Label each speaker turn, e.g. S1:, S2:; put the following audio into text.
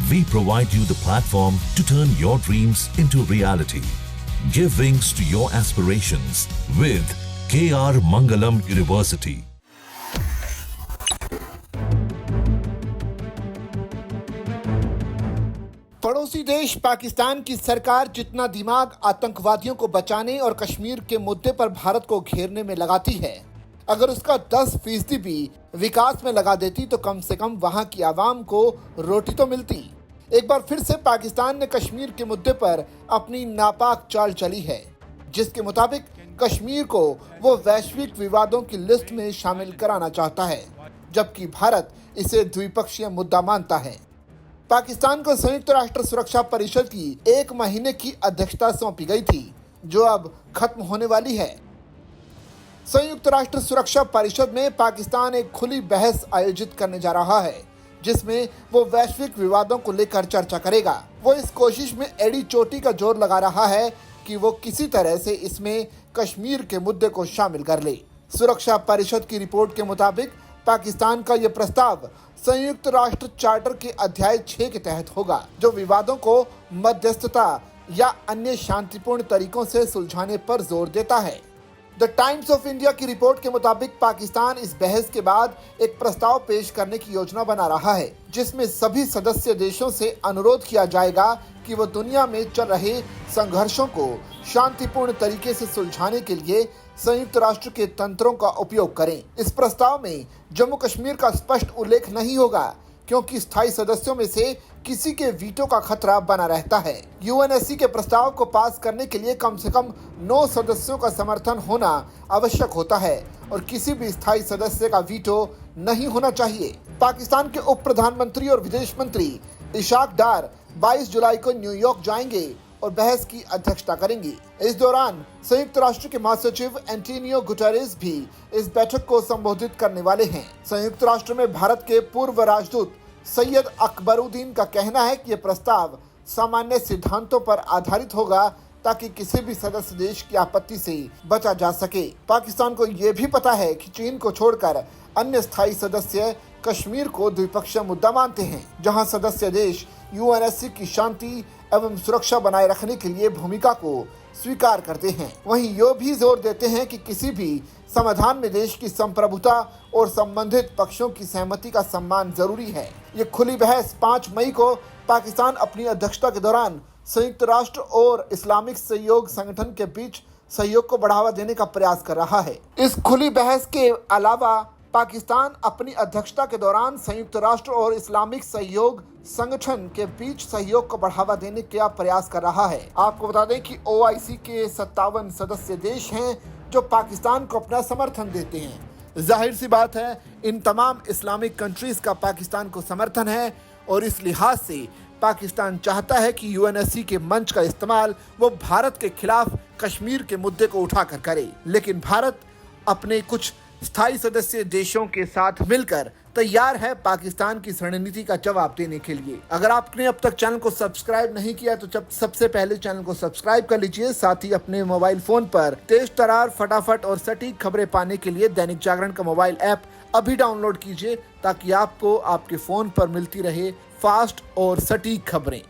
S1: We provide you the platform to turn your dreams into reality. Give wings to your aspirations with KR Mangalam University.
S2: पड़ोसी देश पाकिस्तान की सरकार जितना दिमाग आतंकवादियों को बचाने और कश्मीर के मुद्दे पर भारत को घेरने में लगाती है, अगर उसका 10% भी विकास में लगा देती तो कम से कम वहां की आवाम को रोटी तो मिलती। एक बार फिर से पाकिस्तान ने कश्मीर के मुद्दे पर अपनी नापाक चाल चली है, जिसके मुताबिक कश्मीर को वो वैश्विक विवादों की लिस्ट में शामिल कराना चाहता है, जबकि भारत इसे द्विपक्षीय मुद्दा मानता है। पाकिस्तान को संयुक्त राष्ट्र सुरक्षा परिषद की 1 महीने की अध्यक्षता सौंपी गई थी, जो अब खत्म होने वाली है। संयुक्त राष्ट्र सुरक्षा परिषद में पाकिस्तान एक खुली बहस आयोजित करने जा रहा है, जिसमें वो वैश्विक विवादों को लेकर चर्चा करेगा। वो इस कोशिश में एड़ी चोटी का जोर लगा रहा है कि वो किसी तरह से इसमें कश्मीर के मुद्दे को शामिल कर ले। सुरक्षा परिषद की रिपोर्ट के मुताबिक पाकिस्तान का यह प्रस्ताव संयुक्त राष्ट्र चार्टर के अध्याय 6 के तहत होगा, जो विवादों को मध्यस्थता या अन्य शांतिपूर्ण तरीकों से सुलझाने पर जोर देता है। द टाइम्स ऑफ इंडिया की रिपोर्ट के मुताबिक पाकिस्तान इस बहस के बाद एक प्रस्ताव पेश करने की योजना बना रहा है, जिसमें सभी सदस्य देशों से अनुरोध किया जाएगा कि वो दुनिया में चल रहे संघर्षों को शांतिपूर्ण तरीके से सुलझाने के लिए संयुक्त राष्ट्र के तंत्रों का उपयोग करें। इस प्रस्ताव में जम्मू कश्मीर का स्पष्ट उल्लेख नहीं होगा, क्योंकि स्थायी सदस्यों में से किसी के वीटो का खतरा बना रहता है। यूएनएससी के प्रस्ताव को पास करने के लिए कम से कम 9 सदस्यों का समर्थन होना आवश्यक होता है और किसी भी स्थायी सदस्य का वीटो नहीं होना चाहिए। पाकिस्तान के उप प्रधानमंत्री और विदेश मंत्री इशाक डार 22 जुलाई को न्यूयॉर्क जाएंगे और बहस की अध्यक्षता करेंगी। इस दौरान संयुक्त राष्ट्र के महासचिव एंटोनियो गुटेरेस भी इस बैठक को संबोधित करने वाले हैं। संयुक्त राष्ट्र में भारत के पूर्व राजदूत सैयद अकबरुद्दीन का कहना है कि यह प्रस्ताव सामान्य सिद्धांतों पर आधारित होगा, ताकि किसी भी सदस्य देश की आपत्ति से बचा जा सके। पाकिस्तान को यह भी पता है कि चीन को छोड़कर अन्य स्थायी सदस्य कश्मीर को द्विपक्षीय मुद्दा मानते हैं, जहां सदस्य देश यूएनएससी की शांति एवं सुरक्षा बनाए रखने के लिए भूमिका को स्वीकार करते हैं। वहीं ये भी जोर देते हैं कि किसी भी समाधान में देश की संप्रभुता और संबंधित पक्षों की सहमति का सम्मान जरूरी है। ये खुली बहस 5 मई को पाकिस्तान अपनी अध्यक्षता के दौरान संयुक्त राष्ट्र और इस्लामिक सहयोग संगठन के बीच सहयोग को बढ़ावा देने का प्रयास कर रहा है। इस खुली बहस के अलावा पाकिस्तान अपनी अध्यक्षता के दौरान संयुक्त राष्ट्र और इस्लामिक सहयोग संगठन के बीच सहयोग को बढ़ावा देने का प्रयास कर रहा है। आपको बता दें कि ओआईसी के 57 सदस्य देश हैं जो पाकिस्तान को अपना समर्थन देते हैं। जाहिर सी बात है, इन तमाम इस्लामिक कंट्रीज का पाकिस्तान को समर्थन है और इस लिहाज से पाकिस्तान चाहता है कि यूएनएससी के मंच का इस्तेमाल वो भारत के खिलाफ कश्मीर के मुद्दे को उठाकर करे, लेकिन भारत अपने कुछ स्थायी सदस्य देशों के साथ मिलकर तैयार है पाकिस्तान की रणनीति का जवाब देने के लिए। अगर आपने अब तक चैनल को सब्सक्राइब नहीं किया तो सबसे पहले चैनल को सब्सक्राइब कर लीजिए। साथ ही अपने मोबाइल फोन पर तेज तरार, फटाफट और सटीक खबरें पाने के लिए दैनिक जागरण का मोबाइल ऐप अभी डाउनलोड कीजिए, ताकि आपको आपके फोन पर मिलती रहे फास्ट और सटीक खबरें।